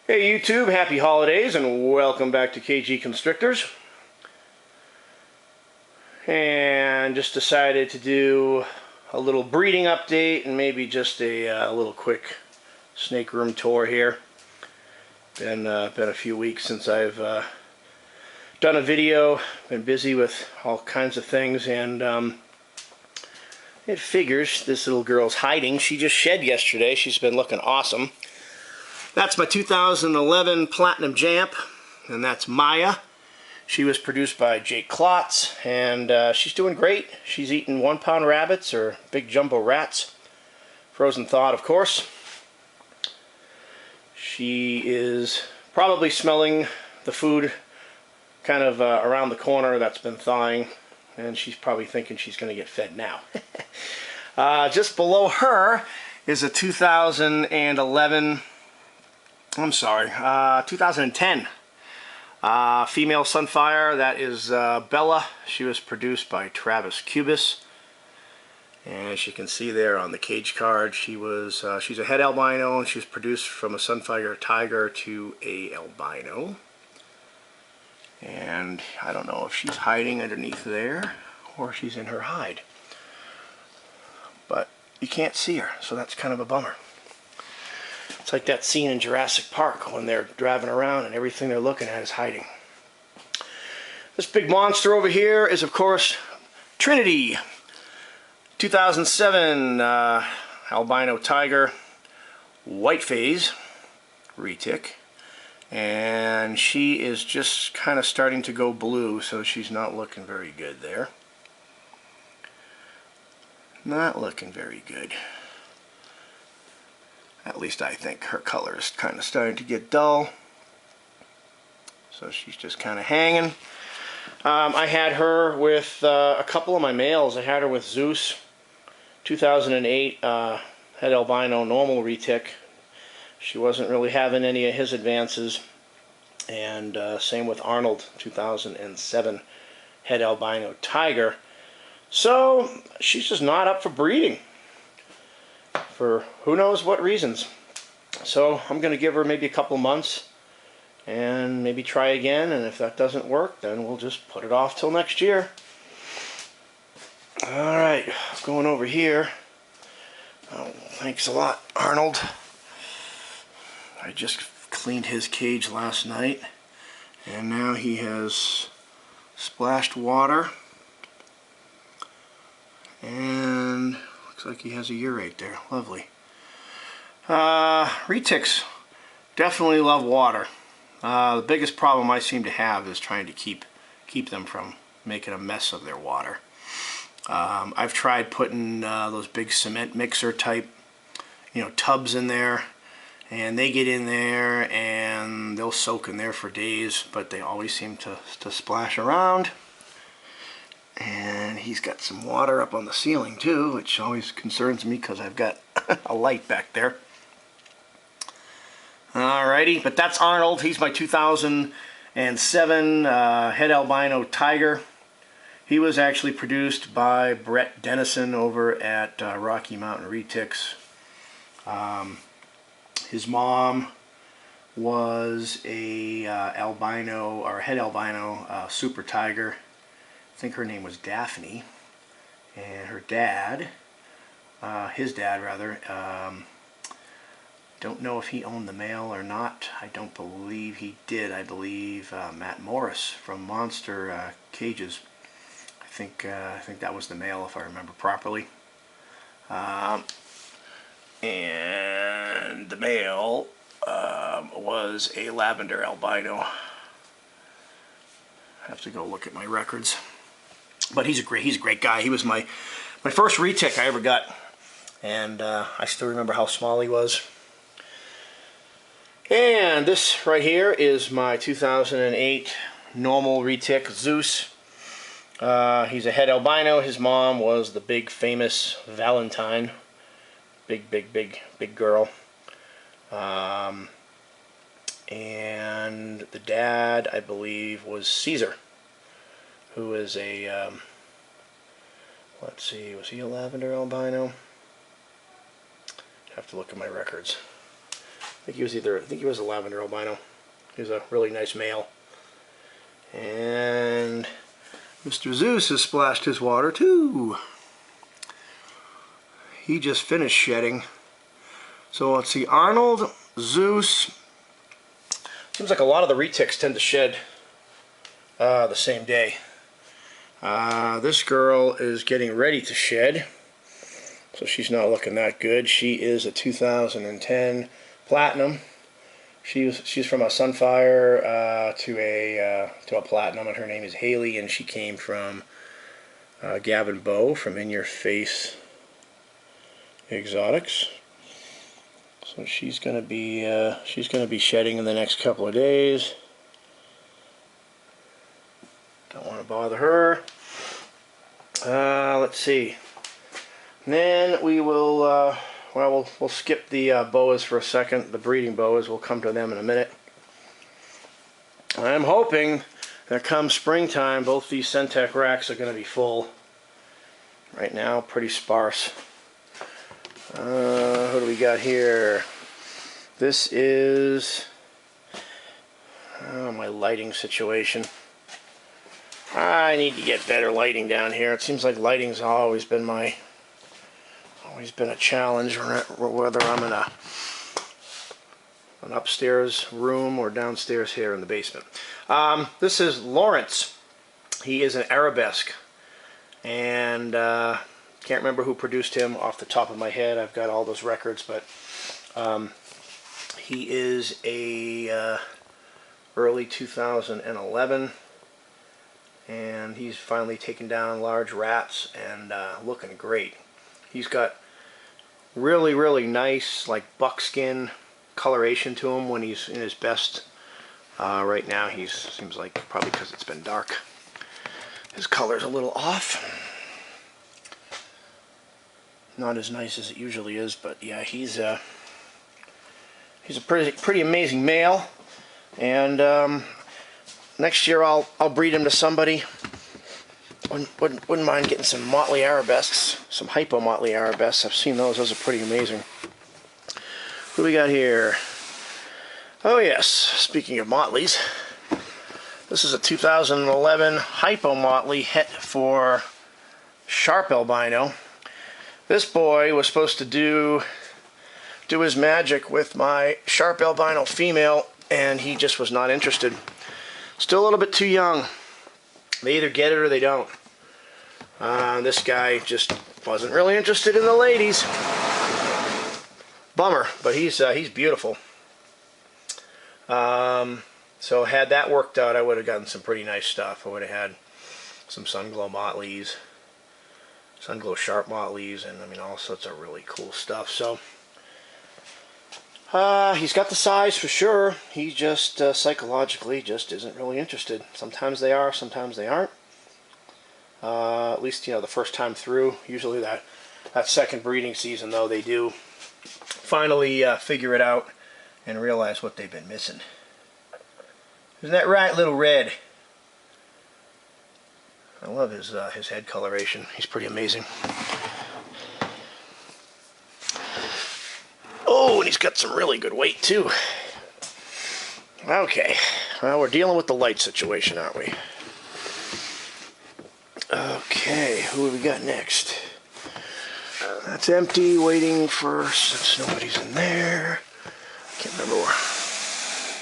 Hey YouTube, happy holidays and welcome back to KG Constrictors. And just decided to do a little breeding update and maybe just a little quick snake room tour here. Been a few weeks since I've done a video. Been busy with all kinds of things, and it figures this little girl's hiding. She just shed yesterday. She's been looking awesome. That's my 2011 Platinum Jamp, and that's Maya. She was produced by Jake Klotz, and she's doing great. She's eating 1-pound rabbits, or big jumbo rats. Frozen thawed, of course. She is probably smelling the food kind of around the corner that's been thawing, and she's probably thinking she's going to get fed now. Just below her is a 2010 female Sunfire. That is Bella. She was produced by Travis Cubis, and as you can see there on the cage card, she's a het albino, and she was produced from a Sunfire tiger to a albino. And I don't know if she's hiding underneath there or she's in her hide, but you can't see her, so that's kind of a bummer. It's like that scene in Jurassic Park when they're driving around and everything they're looking at is hiding. This big monster over here is, of course, Trinity. 2007 albino tiger, white phase, retic. And she is just kind of starting to go blue, so she's not looking very good there. Not looking very good. At least I think her color is kind of starting to get dull. So she's just kind of hanging. I had her with a couple of my males. I had her with Zeus, 2008 het albino normal retic. She wasn't really having any of his advances. And same with Arnold, 2007 het albino tiger. So she's just not up for breeding, for who knows what reasons. So I'm going to give her maybe a couple months and maybe try again, and if that doesn't work, then we'll just put it off till next year. Alright, going over here. Oh, thanks a lot, Arnold. I just cleaned his cage last night, and now he has splashed water, and looks like he has a urate there. Lovely. Retics definitely love water. The biggest problem I seem to have is trying to keep them from making a mess of their water. I've tried putting those big cement mixer type, tubs in there, and they get in there and they'll soak in there for days, but they always seem to splash around. And he's got some water up on the ceiling too, which always concerns me because I've got a light back there. Alrighty, but that's Arnold. He's my 2007 het albino tiger. He was actually produced by Brett Dennison over at Rocky Mountain Retics. His mom was a albino, or het albino super tiger. I think her name was Daphne. And her dad, his dad rather, don't know if he owned the male or not. I don't believe he did. I believe Matt Morris from Monster Cages. I think that was the male, if I remember properly. And the male was a lavender albino. I have to go look at my records. But he's a great guy. He was my first retic I ever got, and I still remember how small he was. And this right here is my 2008 normal retic Zeus. He's a het albino. His mom was the big famous Valentine. Big girl. And the dad, I believe, was Caesar, who is a, let's see, was he a lavender albino? I have to look at my records. think he was a lavender albino. He was a really nice male. And Mr. Zeus has splashed his water too. He just finished shedding. So let's see, Arnold, Zeus. Seems like a lot of the retics tend to shed the same day. This girl is getting ready to shed, so she's not looking that good. She is a 2010 Platinum. She's from a Sunfire to a Platinum, and her name is Haley, and she came from Gavin Bow from In Your Face Exotics. So she's gonna be shedding in the next couple of days. Don't want to bother her. Let's see. And then we will well, we'll skip the boas for a second. The breeding boas, we'll come to them in a minute. I'm hoping that come springtime, both these Centec racks are going to be full. Right now, pretty sparse. Who do we got here? This is my lighting situation. I need to get better lighting down here. It seems like lighting's always been a challenge, whether I'm in an upstairs room or downstairs here in the basement. This is Lawrence. He is an arabesque, and can't remember who produced him off the top of my head. I've got all those records, but he is a early 2011, and he's finally taken down large rats and looking great. He's got really nice, like, buckskin coloration to him when he's in his best. Right now he seems like, probably because it's been dark, his color's a little off. Not as nice as it usually is, but yeah, he's a pretty amazing male. And next year I'll breed him to somebody. Wouldn't mind getting some motley arabesques, some hypo motley arabesques. I've seen those. Those are pretty amazing. What do we got here? Oh yes, speaking of motleys, this is a 2011 hypo motley het for Sharp albino. This boy was supposed to do his magic with my Sharp albino female, and he just was not interested. Still a little bit too young. They either get it or they don't. This guy just wasn't really interested in the ladies. Bummer, but he's beautiful. So had that worked out, I would have gotten some pretty nice stuff. I would have had some Sunglow motleys, Sunglow Sharp motleys, and I mean all sorts of really cool stuff. So he's got the size for sure. He just psychologically just isn't really interested. Sometimes they are, sometimes they aren't. At least, you know, the first time through. Usually that second breeding season, though, they do finally figure it out and realize what they've been missing. Isn't that right, little Red? I love his head coloration. He's pretty amazing. Oh, and he's got some really good weight, too. Okay. Well, we're dealing with the light situation, aren't we? Okay, who have we got next? That's empty, waiting for, since nobody's in there. Can't remember where.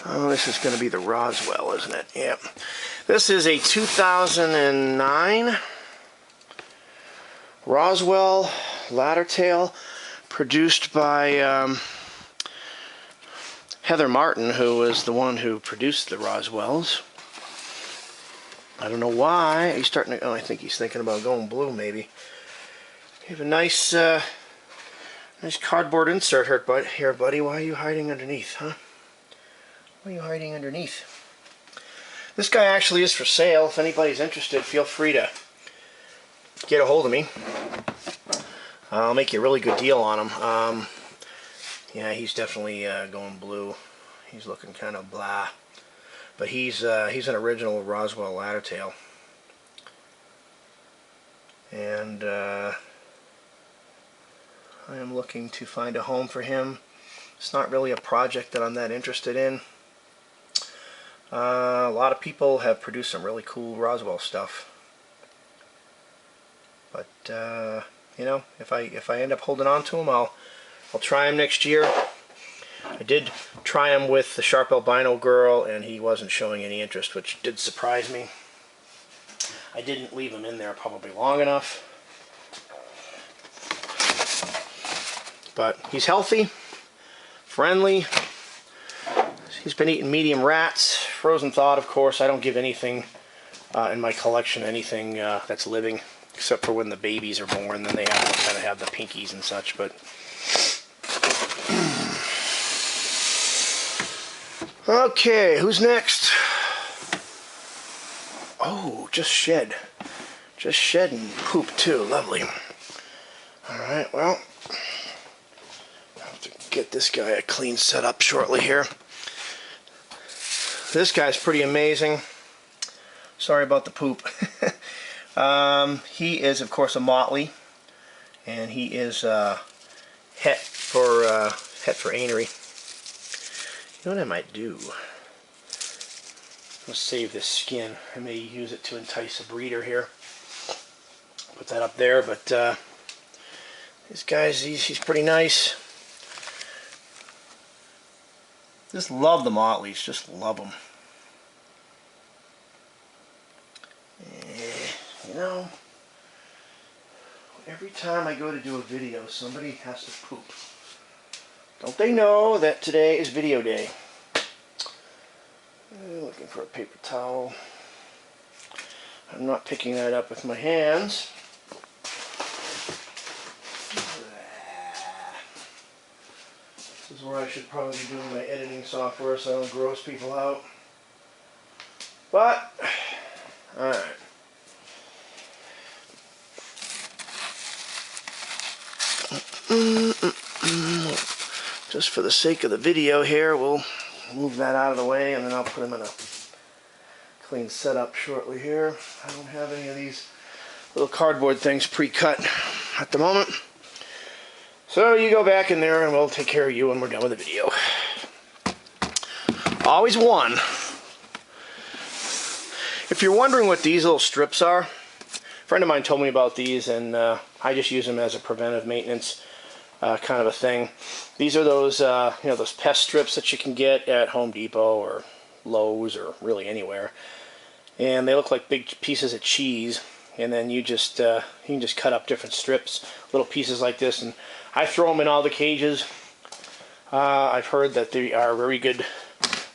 Oh, this is going to be the Roswell, isn't it? Yep. This is a 2009 Roswell ladder tail, produced by Heather Martin, who was the one who produced the Roswells. I don't know why. He's starting to, oh, I think he's thinking about going blue, maybe. You have a nice nice cardboard insert here, buddy. Why are you hiding underneath, huh? Why are you hiding underneath? This guy actually is for sale. If anybody's interested, feel free to get a hold of me. I'll make you a really good deal on him. Yeah, he's definitely going blue. He's looking kind of blah. But he's an original Roswell ladder tail. And I am looking to find a home for him It's not really a project that I'm that interested in. A lot of people have produced some really cool Roswell stuff. But you know, if I end up holding on to them, I'll try them next year. I did try him with the Sharp Albino Girl, and he wasn't showing any interest, which did surprise me. I didn't leave him in there probably long enough. But he's healthy, friendly. He's been eating medium rats, frozen thawed, of course. I don't give anything in my collection, anything that's living, except for when the babies are born. Then they have to kind of have the pinkies and such. But okay, who's next? Oh, just shed. Just shed and poop too. Lovely. Alright, well, I'll have to get this guy a clean setup shortly here. This guy's pretty amazing. Sorry about the poop. He is, of course, a motley, and he is het for anery. You know what I might do? Let's save this skin. I may use it to entice a breeder here. Put that up there, but this guy's he's pretty nice. Just love the motleys. Just love them. You know, every time I go to do a video, somebody has to poop. Don't they know that today is video day? Looking for a paper towel. I'm not picking that up with my hands. This is where I should probably be doing my editing software so I don't gross people out. But, alright. Just for the sake of the video here, we'll move that out of the way, and then I'll put them in a clean setup shortly here. I don't have any of these little cardboard things pre-cut at the moment. So you go back in there and we'll take care of you when we're done with the video. Always one. If you're wondering what these little strips are, a friend of mine told me about these, and I just use them as a preventive maintenance kind of a thing. These are those, you know, those pest strips that you can get at Home Depot or Lowe's or really anywhere. And they look like big pieces of cheese. And then you just you can just cut up different strips, little pieces like this, and I throw them in all the cages. I've heard that they are very good.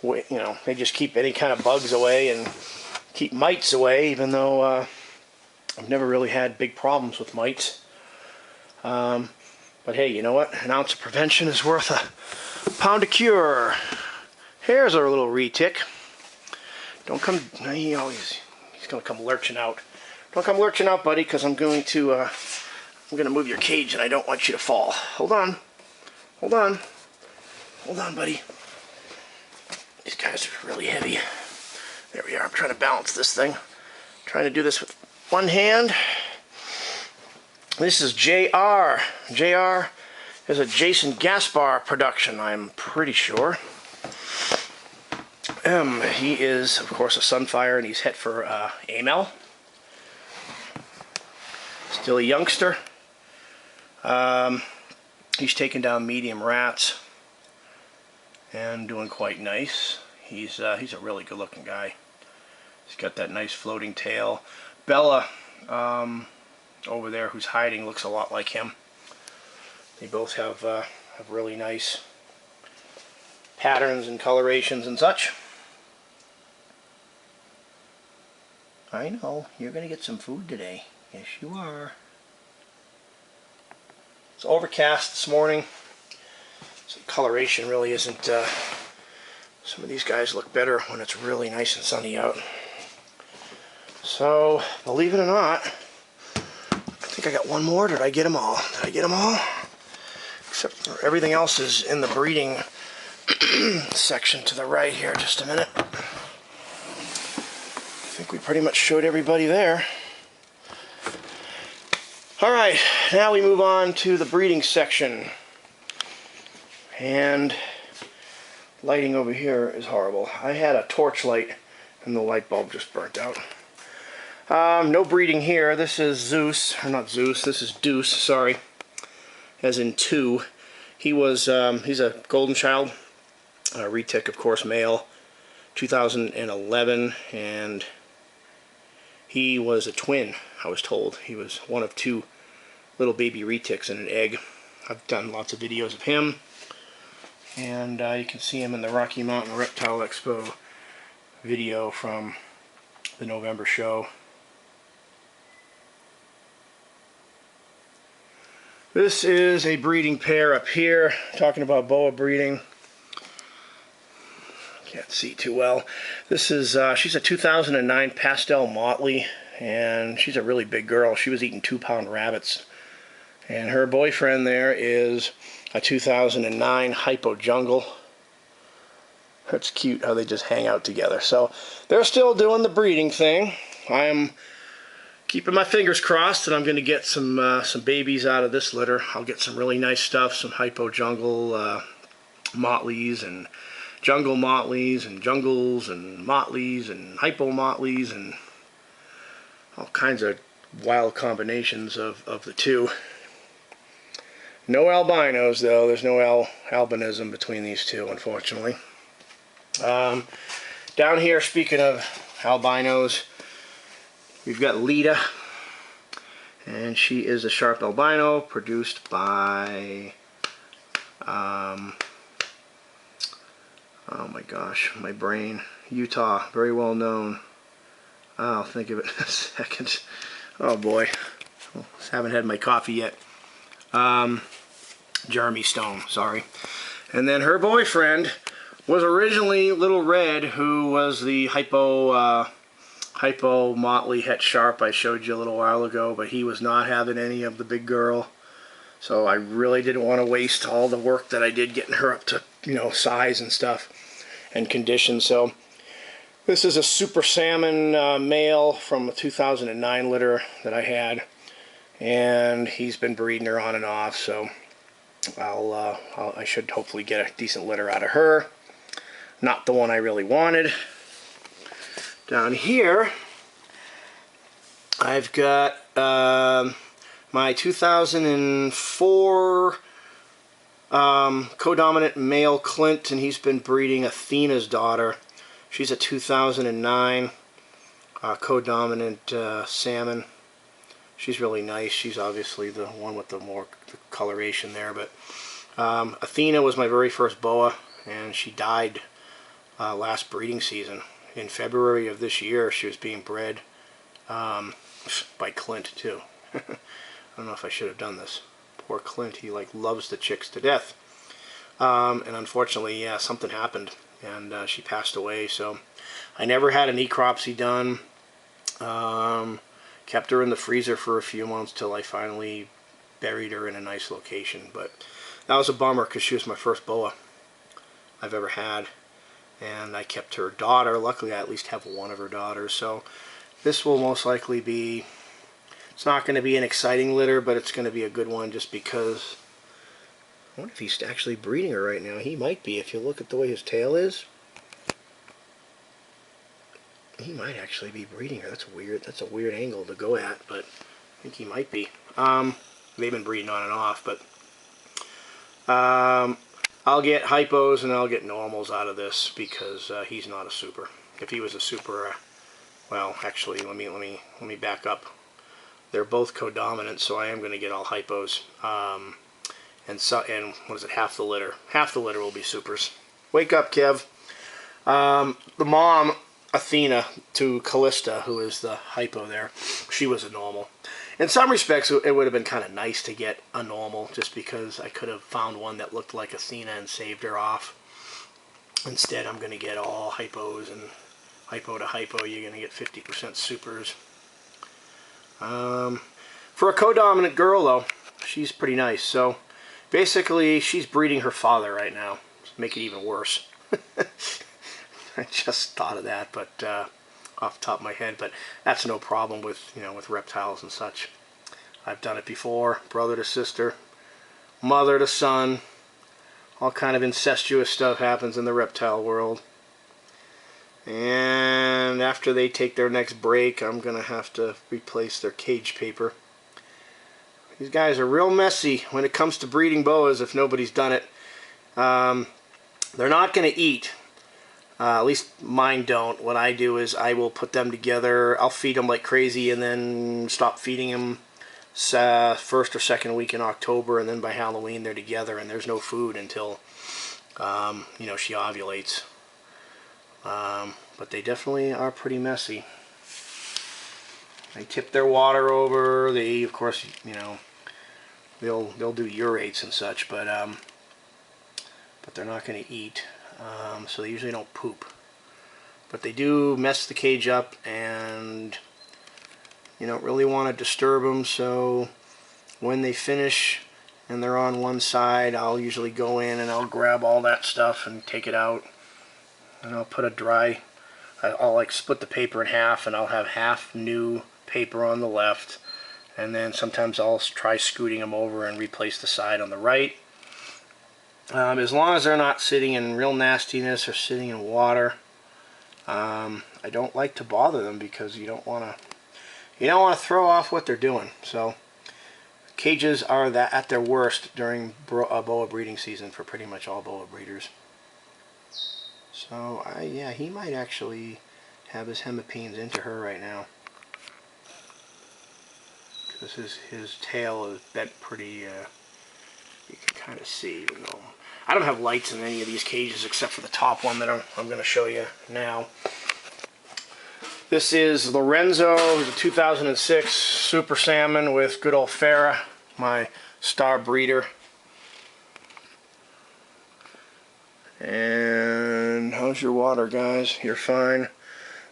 You know, they just keep any kind of bugs away and keep mites away. Even though I've never really had big problems with mites. But hey, you know what? An ounce of prevention is worth a pound of cure. Here's our little retic. Don't come. He's gonna come lurching out. Don't come lurching out, buddy, because I'm going to move your cage, and I don't want you to fall. Hold on. Hold on. Hold on, buddy. These guys are really heavy. There we are. I'm trying to balance this thing. I'm trying to do this with one hand. This is JR. JR is a Jason Gaspar production, I'm pretty sure. He is, of course, a Sunfire, and he's het for AML. Still a youngster. He's taken down medium rats and doing quite nice. He's a really good-looking guy. He's got that nice floating tail. Bella, over there, who's hiding, looks a lot like him. They both have really nice patterns and colorations and such. I know, you're going to get some food today. Yes, you are. It's overcast this morning, so coloration really isn't... some of these guys look better when it's really nice and sunny out. So, believe it or not, I think I got one more. Did I get them all? Did I get them all? Except for everything else is in the breeding section to the right here. Just a minute. I think we pretty much showed everybody there. Alright, now we move on to the breeding section. And lighting over here is horrible. I had a torch light and the light bulb just burnt out. No breeding here. This is Zeus, or not Zeus, this is Deuce, sorry, as in 2. He was, he's a golden child, retic, of course, male, 2011, and he was a twin, I was told. He was one of 2 little baby retics in an egg. I've done lots of videos of him, and you can see him in the Rocky Mountain Reptile Expo video from the November show. This is a breeding pair up here, talking about boa breeding. Can't see too well. This is, she's a 2009 pastel motley, and she's a really big girl. She was eating 2-pound rabbits. And her boyfriend there is a 2009 hypo jungle. That's cute how they just hang out together. So they're still doing the breeding thing. I'm keeping my fingers crossed, and I'm going to get some babies out of this litter. I'll get some really nice stuff, some hypo jungle motleys and jungle motleys and jungles and motleys and hypo motleys and all kinds of wild combinations of the 2. No albinos though. There's no albinism between these 2, unfortunately. Down here, speaking of albinos, we've got Lita, and she is a sharp albino produced by, oh my gosh, my brain, Utah, very well known. I'll think of it in a second. Oh boy, well, haven't had my coffee yet. Jeremy Stone, sorry. And then her boyfriend was originally Little Red, who was the hypo motley het sharp I showed you a little while ago, but he was not having any of the big girl. So I really didn't want to waste all the work that I did getting her up to, you know, size and stuff and condition. So this is a super salmon male from a 2009 litter that I had, and he's been breeding her on and off. So I should hopefully get a decent litter out of her. Not the one I really wanted. Down here, I've got my 2004 codominant male Clint, and he's been breeding Athena's daughter. She's a 2009 codominant salmon. She's really nice. She's obviously the one with the more coloration there, but Athena was my very first boa, and she died last breeding season. In February of this year, she was being bred by Clint too. I don't know if I should have done this. Poor Clint, he like loves the chicks to death. And unfortunately, yeah, something happened, and she passed away. So I never had a necropsy done. Kept her in the freezer for a few months till I finally buried her in a nice location. But that was a bummer because she was my first boa I've ever had. And I kept her daughter. Luckily, I at least have one of her daughters. So this will most likely be, it's not going to be an exciting litter, but it's going to be a good one just because, I wonder if he's actually breeding her right now. He might be, if you look at the way his tail is. He might actually be breeding her. That's weird. That's a weird angle to go at, but I think he might be. They've been breeding on and off, but I'll get hypos and I'll get normals out of this because he's not a super. If he was a super, well, actually, let me back up. They're both codominant, so I am going to get all hypos. And what is it? Half the litter. Half the litter will be supers. Wake up, Kev. The mom, Athena, to Callista, who is the hypo there, she was a normal. In some respects, it would have been kind of nice to get a normal, just because I could have found one that looked like Athena and saved her off. Instead, I'm going to get all hypos, and hypo to hypo, you're going to get 50% supers. For a codominant girl, though, she's pretty nice. So, basically, she's breeding her father right now. Make it even worse. I just thought of that, but off the top of my head. But that's no problem with, you know, with reptiles and such. I've done it before. Brother to sister, mother to son, all kind of incestuous stuff happens in the reptile world. And after they take their next break, I'm going to have to replace their cage paper. These guys are real messy when it comes to breeding boas if nobody's done it. They're not going to eat. At least mine don't. What I do is I will put them together. I'll feed them like crazy and then stop feeding them first or second week in October, and then by Halloween they're together and there's no food until you know, she ovulates. But they definitely are pretty messy. They tip their water over. They, of course, you know, they'll do urates and such, but they're not going to eat. So they usually don't poop. But they do mess the cage up, and you don't really want to disturb them. So when they finish and they're on one side, I'll usually go in and I'll grab all that stuff and take it out. And I'll put a dry, I'll like split the paper in half, and I'll have half new paper on the left, and then sometimes I'll try scooting them over and replace the side on the right. As long as they're not sitting in real nastiness or sitting in water, I don't like to bother them, because you don't want to throw off what they're doing. So cages are at their worst during boa breeding season for pretty much all boa breeders. So yeah, he might actually have his hemipenes into her right now, because his tail is bent pretty. You can kind of see, even though I don't have lights in any of these cages except for the top one that I'm going to show you now. This is Lorenzo, the 2006 Super Salmon with good old Farah, my star breeder. And how's your water, guys? You're fine.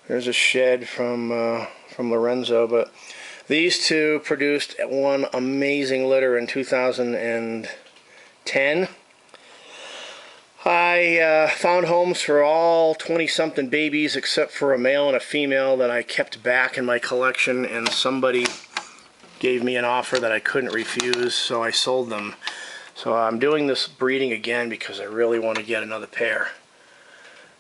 There's a shed from Lorenzo, but these two produced one amazing litter in 2010. I found homes for all 20-something babies except for a male and a female that I kept back in my collection, and somebody gave me an offer that I couldn't refuse, so I sold them. So I'm doing this breeding again because I really want to get another pair.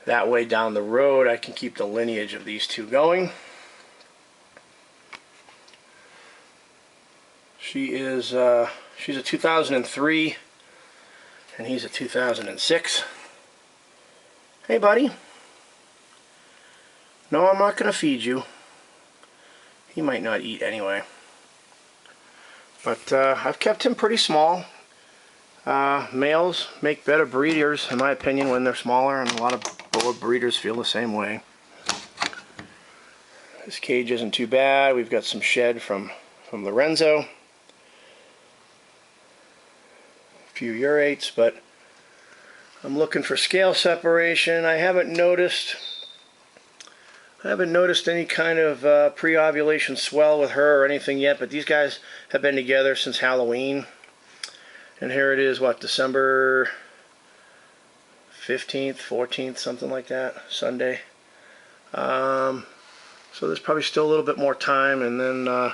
That way down the road I can keep the lineage of these two going. She's a 2003 and he's a 2006. Hey buddy. No, I'm not going to feed you. He might not eat anyway. But I've kept him pretty small. Males make better breeders, in my opinion, when they're smaller, and a lot of boa breeders feel the same way. This cage isn't too bad. We've got some shed from Lorenzo. A few urates, but I'm looking for scale separation. I haven't noticed any kind of pre-ovulation swell with her or anything yet, but these guys have been together since Halloween. And here it is, what, December 15th, 14th, something like that, Sunday. So there's probably still a little bit more time, and then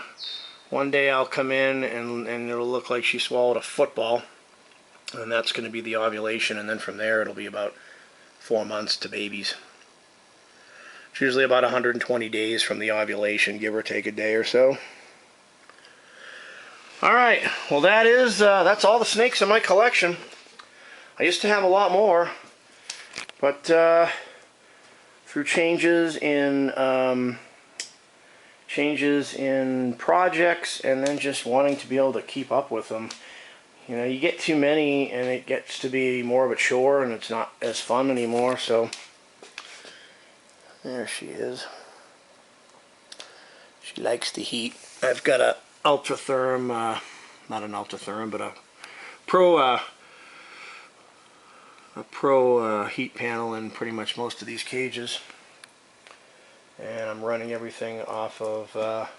one day I'll come in and it'll look like she swallowed a football, and that's going to be the ovulation, and then from there it'll be about 4 months to babies. It's usually about 120 days from the ovulation, give or take a day or so. Alright, well that's all the snakes in my collection. I used to have a lot more, but through changes in projects and then just wanting to be able to keep up with them, you know, you get too many and it gets to be more of a chore and it's not as fun anymore. So there she is. She likes the heat. I've got a Ultratherm, not an Ultratherm, but a Pro heat panel in pretty much most of these cages, and I'm running everything off of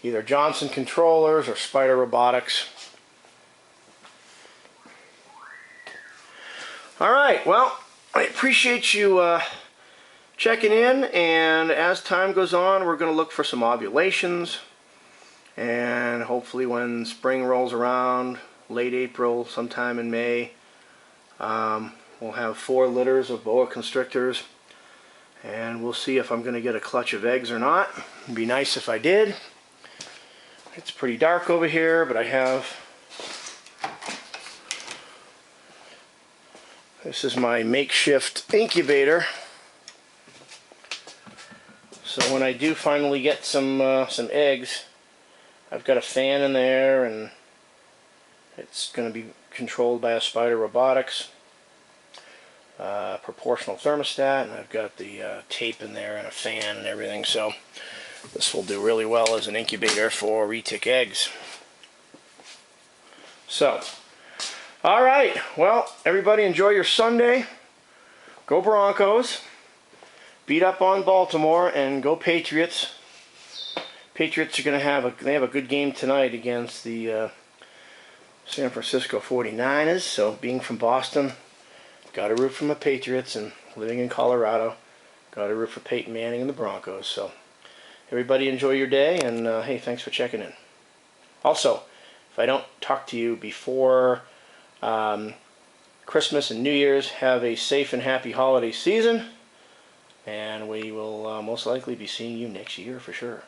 either Johnson controllers or Spider Robotics. Alright, well, I appreciate you checking in, and as time goes on we're going to look for some ovulations. And hopefully when spring rolls around, late April, sometime in May, We'll have 4 litters of boa constrictors, and we'll see if I'm going to get a clutch of eggs or not. It'd be nice if I did. It's pretty dark over here, but I have... This is my makeshift incubator. So when I do finally get some eggs, I've got a fan in there, and it's going to be controlled by a Spider Robotics proportional thermostat, and I've got the tape in there and a fan and everything, so this will do really well as an incubator for retic eggs. So, alright, well, everybody enjoy your Sunday. Go Broncos. Beat up on Baltimore, and go Patriots. Patriots are going to have a good game tonight against the San Francisco 49ers, so being from Boston, got to root for the Patriots, and living in Colorado, got to root for Peyton Manning and the Broncos. So everybody enjoy your day, and hey, thanks for checking in. Also, if I don't talk to you before Christmas and New Year's, have a safe and happy holiday season, and we will most likely be seeing you next year for sure.